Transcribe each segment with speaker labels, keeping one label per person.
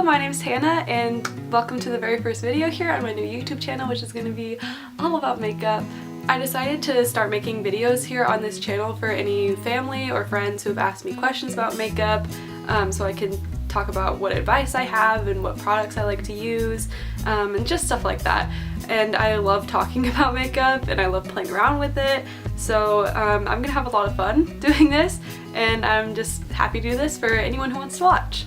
Speaker 1: my name's Hannah and welcome to the very first video here on my new YouTube channel, which is going to be all about makeup. I decided to start making videos here on this channel for any family or friends who have asked me questions about makeup, so I can talk about what advice I have and what products I like to use, and just stuff like that. And I love talking about makeup and I love playing around with it, so I'm gonna have a lot of fun doing this, and I'm just happy to do this for anyone who wants to watch.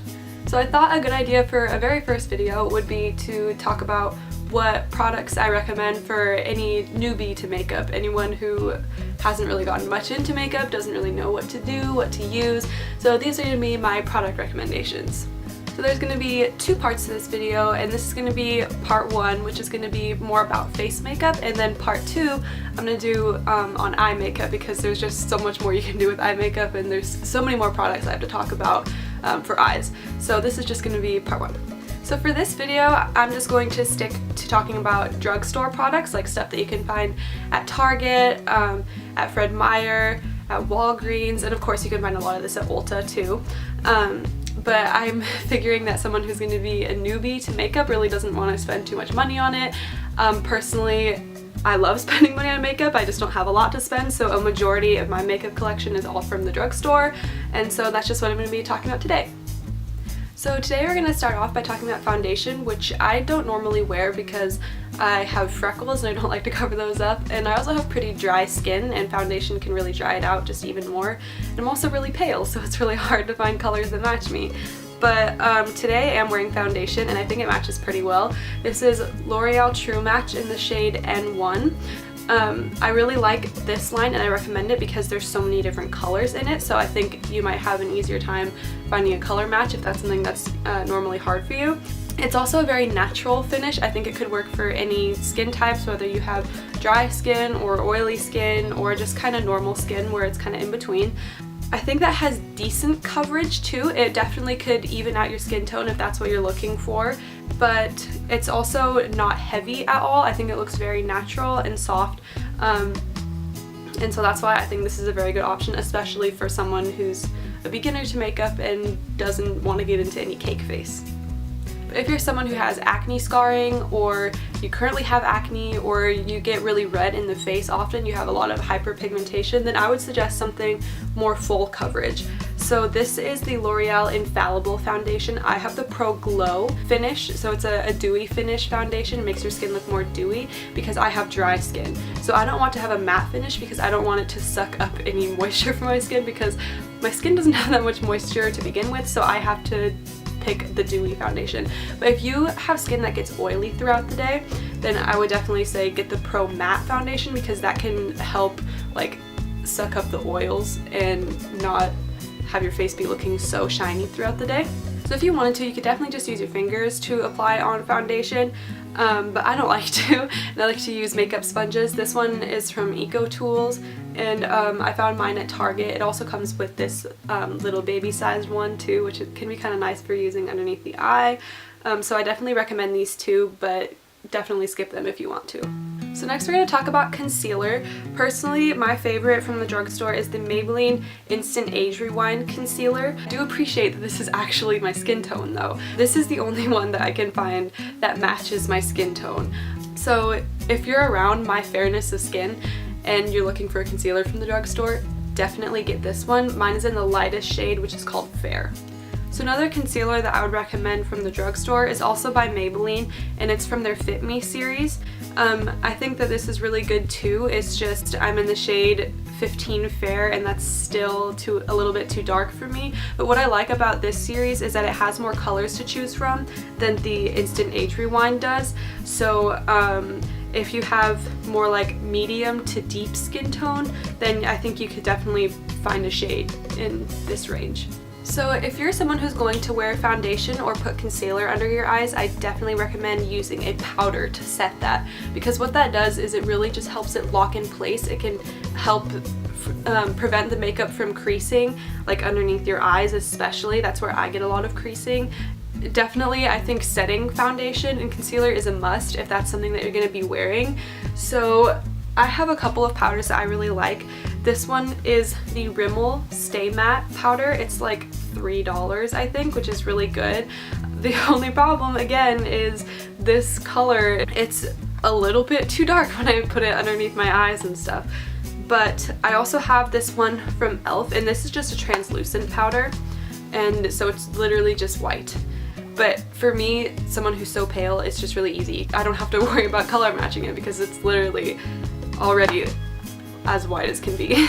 Speaker 1: So I thought a good idea for a very first video would be to talk about what products I recommend for any newbie to makeup, anyone who hasn't really gotten much into makeup, doesn't really know what to do, what to use. So these are going to be my product recommendations. So there's going to be two parts to this video, and this is going to be part one, which is going to be more about face makeup, and then part two I'm going to do on eye makeup, because there's just so much more you can do with eye makeup and there's so many more products I have to talk about for eyes. So this is just going to be part one. So for this video, I'm just going to stick to talking about drugstore products, like stuff that you can find at Target, at Fred Meyer, at Walgreens, and of course you can find a lot of this at Ulta too. But I'm figuring that someone who's going to be a newbie to makeup really doesn't want to spend too much money on it. Personally, I love spending money on makeup, I just don't have a lot to spend, so a majority of my makeup collection is all from the drugstore, and so that's just what I'm going to be talking about today. So today we're going to start off by talking about foundation, which I don't normally wear because I have freckles and I don't like to cover those up, and I also have pretty dry skin and foundation can really dry it out just even more. And I'm also really pale, so it's really hard to find colors that match me. But today I am wearing foundation and I think it matches pretty well. This is L'Oreal True Match in the shade N1. I really like this line and I recommend it because there's so many different colors in it, so I think you might have an easier time finding a color match if that's something that's normally hard for you. It's also a very natural finish. I think it could work for any skin types, whether you have dry skin or oily skin or just kind of normal skin where it's kind of in between. I think that has decent coverage too. It definitely could even out your skin tone if that's what you're looking for, but it's also not heavy at all. I think it looks very natural and soft, and so that's why I think this is a very good option, especially for someone who's a beginner to makeup and doesn't want to get into any cake face. But if you're someone who has acne scarring, or you currently have acne, or you get really red in the face often, you have a lot of hyperpigmentation, then I would suggest something more full coverage. So this is the L'Oreal Infallible foundation. I have the Pro Glow finish, so it's a dewy finish foundation. It makes your skin look more dewy because I have dry skin. So I don't want to have a matte finish because I don't want it to suck up any moisture from my skin, because my skin doesn't have that much moisture to begin with, so I have to pick the dewy foundation. But if you have skin that gets oily throughout the day, then I would definitely say get the Pro Matte foundation, because that can help like suck up the oils and not have your face be looking so shiny throughout the day. So if you wanted to, you could definitely just use your fingers to apply on foundation, but I don't like to, and I like to use makeup sponges. This one is from ecotools, and I found mine at Target. It also comes with this little baby sized one too, which can be kind of nice for using underneath the eye. So I definitely recommend these two, but definitely skip them if you want to. So next we're going to talk about concealer. Personally, my favorite from the drugstore is the Maybelline Instant Age Rewind concealer. I do appreciate that this is actually my skin tone though. This is the only one that I can find that matches my skin tone. So if you're around my fairness of skin and you're looking for a concealer from the drugstore, definitely get this one. Mine is in the lightest shade, which is called Fair. So another concealer that I would recommend from the drugstore is also by Maybelline, and it's from their Fit Me series. I think that this is really good too. It's just I'm in the shade 15 Fair, and that's still a little bit too dark for me. But what I like about this series is that it has more colors to choose from than the Instant Age Rewind does. So if you have more like medium to deep skin tone, then I think you could definitely find a shade in this range. So if you're someone who's going to wear foundation or put concealer under your eyes, I definitely recommend using a powder to set that, because what that does is it really just helps it lock in place. It can help prevent the makeup from creasing, like underneath your eyes especially. That's where I get a lot of creasing. Definitely, I think setting foundation and concealer is a must if that's something that you're going to be wearing. So I have a couple of powders that I really like. This one is the Rimmel Stay Matte powder. It's like $3 I think, which is really good. The only problem again is this color. It's a little bit too dark when I put it underneath my eyes and stuff. But I also have this one from e.l.f. and this is just a translucent powder, and so it's literally just white. But for me, someone who's so pale, it's just really easy. I don't have to worry about color matching it because it's literally already as white as can be.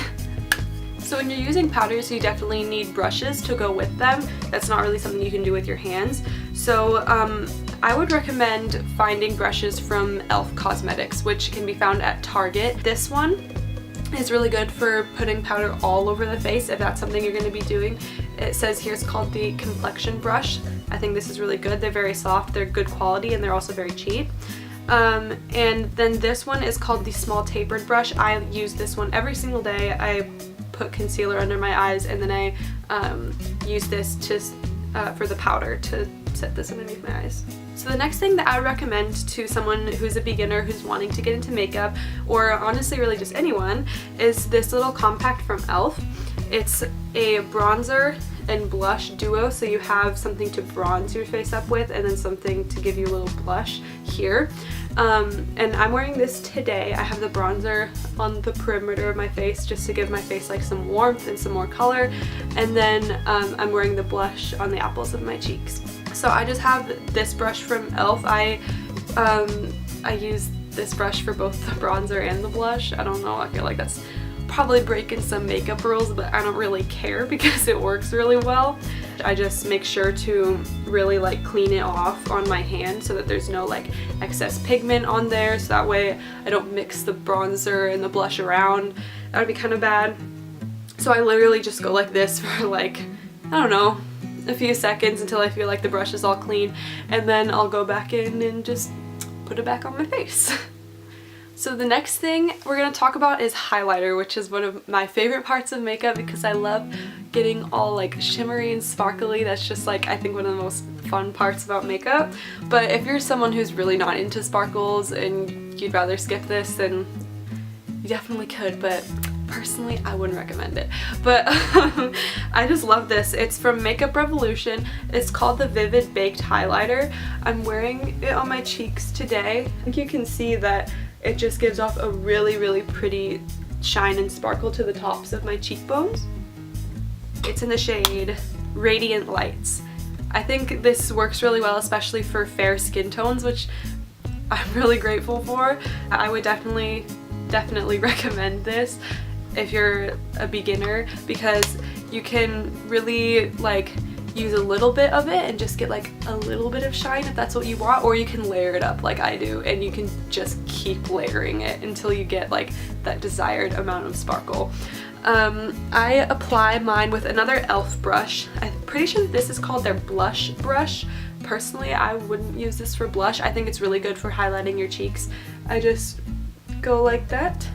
Speaker 1: So when you're using powders, you definitely need brushes to go with them. That's not really something you can do with your hands. So I would recommend finding brushes from e.l.f. Cosmetics, which can be found at Target. This one is really good for putting powder all over the face if that's something you're going to be doing. It says here it's called the complexion brush. I think this is really good. They're very soft, they're good quality, and they're also very cheap. And then this one is called the small tapered brush. I use this one every single day. I put concealer under my eyes, and then I use this to for the powder to set this underneath my eyes. So the next thing that I would recommend to someone who's a beginner who's wanting to get into makeup, or honestly really just anyone, is this little compact from e.l.f. It's a bronzer and blush duo, so you have something to bronze your face up with and then something to give you a little blush here. And I'm wearing this today. I have the bronzer on the perimeter of my face just to give my face like some warmth and some more color, and then I'm wearing the blush on the apples of my cheeks. So I just have this brush from e.l.f. I use this brush for both the bronzer and the blush. I don't know, I feel like that's probably breaking some makeup rules, but I don't really care because it works really well. I just make sure to really like clean it off on my hand so that there's no like excess pigment on there, so that way I don't mix the bronzer and the blush around. That would be kind of bad. So I literally just go like this for like, I don't know, a few seconds until I feel like the brush is all clean, and then I'll go back in and just put it back on my face. So the next thing we're going to talk about is highlighter, which is one of my favorite parts of makeup because I love getting all like shimmery and sparkly. That's just like, I think, one of the most fun parts about makeup. But if you're someone who's really not into sparkles and you'd rather skip this, then you definitely could, but personally I wouldn't recommend it. But I just love this. It's from Makeup Revolution. It's called the Vivid Baked Highlighter. I'm wearing it on my cheeks today. I think you can see that it just gives off a really, really pretty shine and sparkle to the tops of my cheekbones. It's in the shade Radiant Lights. I think this works really well, especially for fair skin tones, which I'm really grateful for. I would definitely recommend this if you're a beginner, because you can really like use a little bit of it and just get like a little bit of shine if that's what you want, or you can layer it up like I do and you can just keep layering it until you get like that desired amount of sparkle. I apply mine with another e.l.f. brush. I'm pretty sure that this is called their blush brush. Personally, I wouldn't use this for blush. I think it's really good for highlighting your cheeks. I just go like that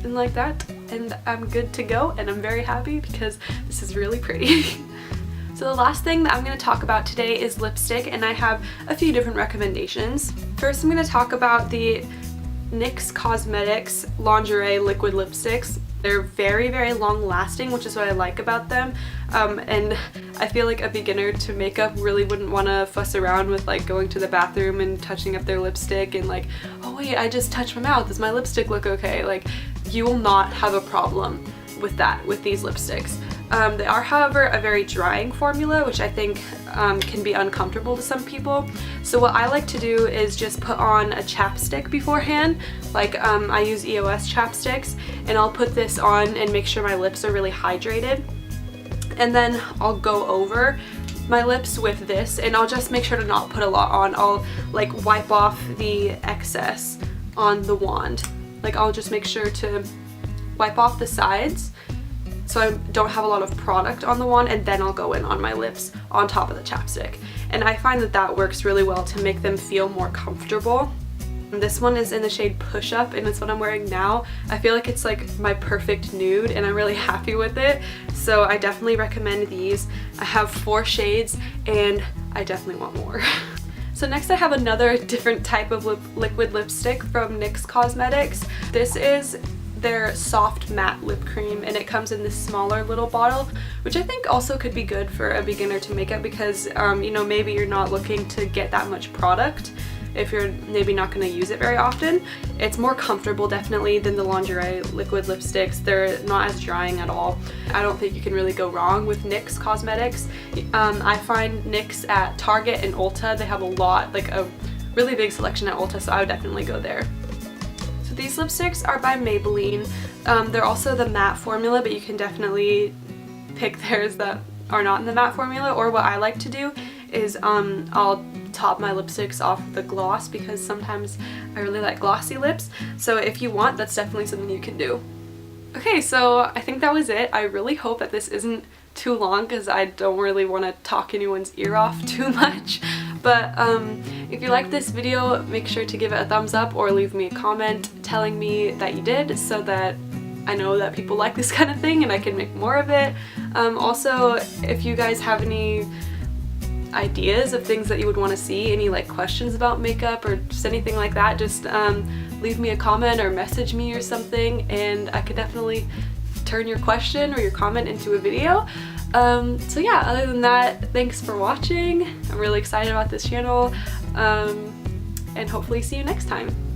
Speaker 1: and like that, and I'm good to go, and I'm very happy because this is really pretty. So the last thing that I'm going to talk about today is lipstick, and I have a few different recommendations. First, I'm going to talk about the NYX Cosmetics Lingerie Liquid Lipsticks. They're very, very long lasting, which is what I like about them, and I feel like a beginner to makeup really wouldn't want to fuss around with like going to the bathroom and touching up their lipstick and like, oh wait, I just touched my mouth, does my lipstick look okay? Like, you will not have a problem with that with these lipsticks. They are, however, a very drying formula, which I think can be uncomfortable to some people. So what I like to do is just put on a chapstick beforehand. Like I use EOS chapsticks, and I'll put this on and make sure my lips are really hydrated. And then I'll go over my lips with this, and I'll just make sure to not put a lot on. I'll like wipe off the excess on the wand. Like I'll just make sure to wipe off the sides so I don't have a lot of product on the wand, and then I'll go in on my lips on top of the chapstick. And I find that that works really well to make them feel more comfortable. And this one is in the shade Push Up, and it's what I'm wearing now. I feel like it's like my perfect nude, and I'm really happy with it. So I definitely recommend these. I have 4 shades, and I definitely want more. So next I have another different type of liquid lipstick from NYX Cosmetics. This is their soft matte lip cream, and it comes in this smaller little bottle, which I think also could be good for a beginner to makeup because you know, maybe you're not looking to get that much product if you're maybe not going to use it very often. It's more comfortable definitely than the lingerie liquid lipsticks. They're not as drying at all. I don't think you can really go wrong with NYX cosmetics. I find NYX at Target and Ulta. They have a lot, like a really big selection at Ulta, so I would definitely go there. So these lipsticks are by Maybelline. They're also the matte formula, but you can definitely pick theirs that are not in the matte formula. Or what I like to do is I'll top my lipsticks off with the gloss because sometimes I really like glossy lips. So if you want, that's definitely something you can do. Okay, so I think that was it. I really hope that this isn't too long because I don't really want to talk anyone's ear off too much. But if you liked this video, make sure to give it a thumbs up or leave me a comment telling me that you did so that I know that people like this kind of thing and I can make more of it. Also, if you guys have any ideas of things that you would want to see, any like questions about makeup or just anything like that, just leave me a comment or message me or something, and I could definitely turn your question or your comment into a video. So yeah, other than that, thanks for watching. I'm really excited about this channel, and hopefully see you next time.